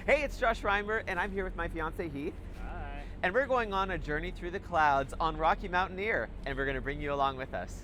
Hey, it's Josh Reimer, and I'm here with my fiance Heath. Hi. And we're going on a journey through the clouds on Rocky Mountaineer, and we're going to bring you along with us.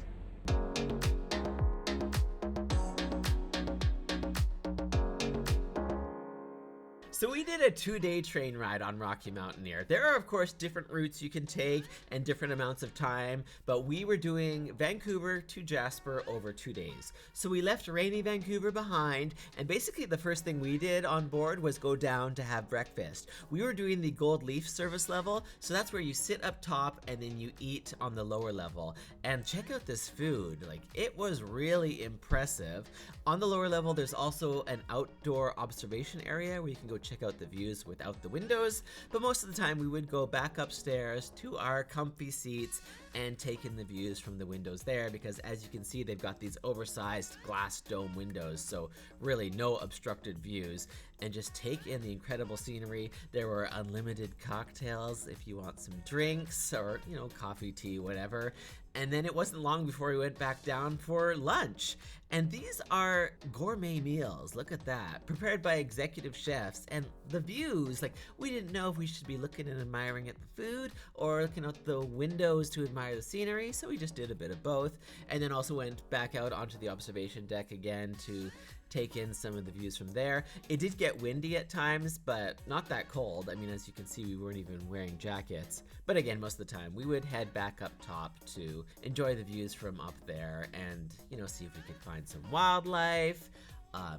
So we did a 2-day train ride on Rocky Mountaineer. There are, of course, different routes you can take and different amounts of time, but we were doing Vancouver to Jasper over 2 days. So we left rainy Vancouver behind, and basically the first thing we did on board was go down to have breakfast. We were doing the GoldLeaf Service level, so that's where you sit up top and then you eat on the lower level. And check out this food, like it was really impressive. On the lower level, there's also an outdoor observation area where you can go check out the views without the windows, but most of the time we would go back upstairs to our comfy seats and take in the views from the windows there, because as you can see, they've got these oversized glass dome windows, so really no obstructed views, and just take in the incredible scenery. There were unlimited cocktails if you want some drinks or, coffee, tea, whatever. And then it wasn't long before we went back down for lunch. And these are gourmet meals, look at that, prepared by executive chefs. And the views, we didn't know if we should be looking and admiring at the food or looking out the windows to admire the scenery, so we just did a bit of both. And then also went back out onto the observation deck again to take in some of the views from there. It did get windy at times, but not that cold. I mean, as you can see, we weren't even wearing jackets. But again, most of the time, we would head back up top to enjoy the views from up there and, see if we could find some wildlife.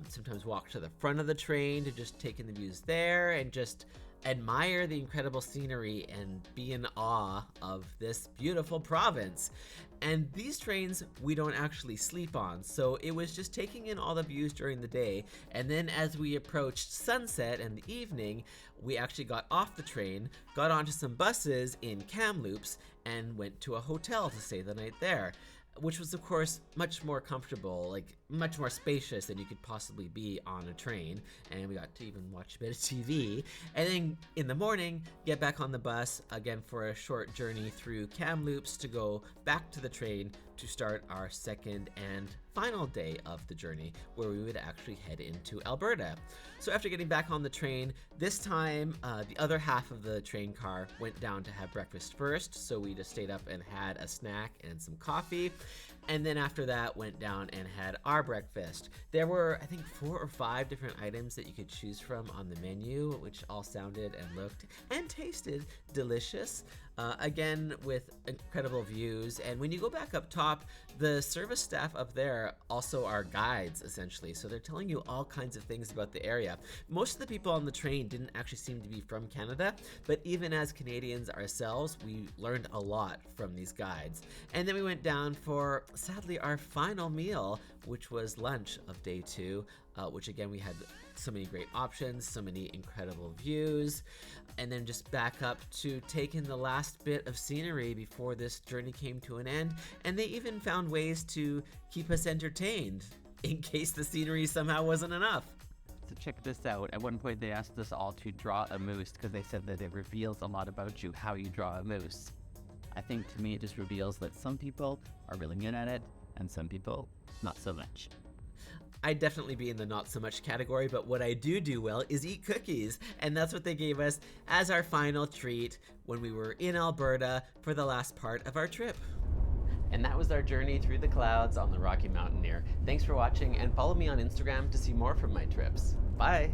Sometimes walk to the front of the train to just take in the views there and just admire the incredible scenery and be in awe of this beautiful province. And these trains we don't actually sleep on, so it was just taking in all the views during the day, and then as we approached sunset and the evening, we actually got off the train, got onto some buses in Kamloops, and went to a hotel to stay the night there, which was of course much more comfortable, much more spacious than you could possibly be on a train. And we got to even watch a bit of TV. And then in the morning, get back on the bus again for a short journey through Kamloops to go back to the train to start our second and final day of the journey, where we would actually head into Alberta. So after getting back on the train, this time the other half of the train car went down to have breakfast first, so we just stayed up and had a snack and some coffee, and then after that went down and had our breakfast. There were, I think, 4 or 5 different items that you could choose from on the menu, which all sounded and looked and tasted delicious, again with incredible views. And when you go back up top, the service staff up there also are guides, essentially, so they're telling you all kinds of things about the area. Most of the people on the train didn't actually seem to be from Canada, but even as Canadians ourselves, we learned a lot from these guides. And then we went down for, sadly, our final meal, which was lunch of day 2, which again, we had so many great options, so many incredible views, and then just back up to take in the last bit of scenery before this journey came to an end. And they even found ways to keep us entertained in case the scenery somehow wasn't enough. So check this out. At one point, they asked us all to draw a moose because they said that it reveals a lot about you how you draw a moose. I think to me, it just reveals that some people are really good at it and some people not so much. I'd definitely be in the not so much category, but what I do well is eat cookies, and that's what they gave us as our final treat when we were in Alberta for the last part of our trip. And that was our journey through the clouds on the Rocky Mountaineer. Thanks for watching, and follow me on Instagram to see more from my trips. Bye!